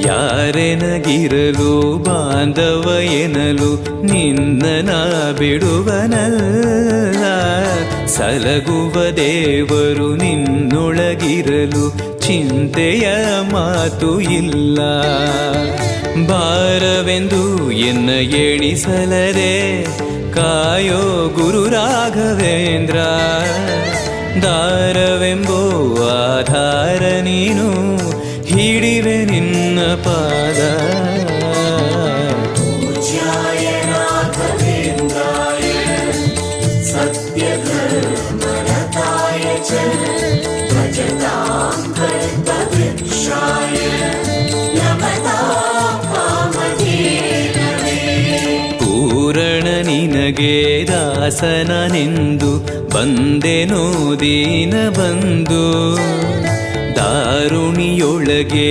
ಯಾರೆನಗಿರಲು ಬಾಂಧವ ಎನಲು ನಿನ್ನ ಬಿಡುವನಲ್ಲ. ಸಲಗುವ ದೇವರು ನಿನ್ನೊಳಗಿರಲು ಚಿಂತೆಯ ಮಾತು ಇಲ್ಲ. ಭಾರವೆಂದು ಎನ್ನ ಎಣಿಸಲದೆ ಕಾಯೋ ಗುರು ರಾಘವೇಂದ್ರ. ದಾರವೆಂಬೋ ಆಧಾರ ನೀನು ಹಿಡಿವೆ ನಿನ್ನ ಪಾದ. ಪೂಜ್ಯಾಯ ರಾಘವೇಂದ್ರಾಯ ಸತ್ಯಧರ್ಮರತಾಯ ಚ ಭಜತಾಂ ಕಲ್ಪವೃಕ್ಷಾಯ ನಮತಾಂ ಕಾಮಧೇನವೇ. ಪೂರಣ ನಿನಗೆ ದಾಸನನೆಂದು ಬಂದೆನೋ ದೀನ ಬಂದು ದಾರುಣಿಯೊಳಗೆ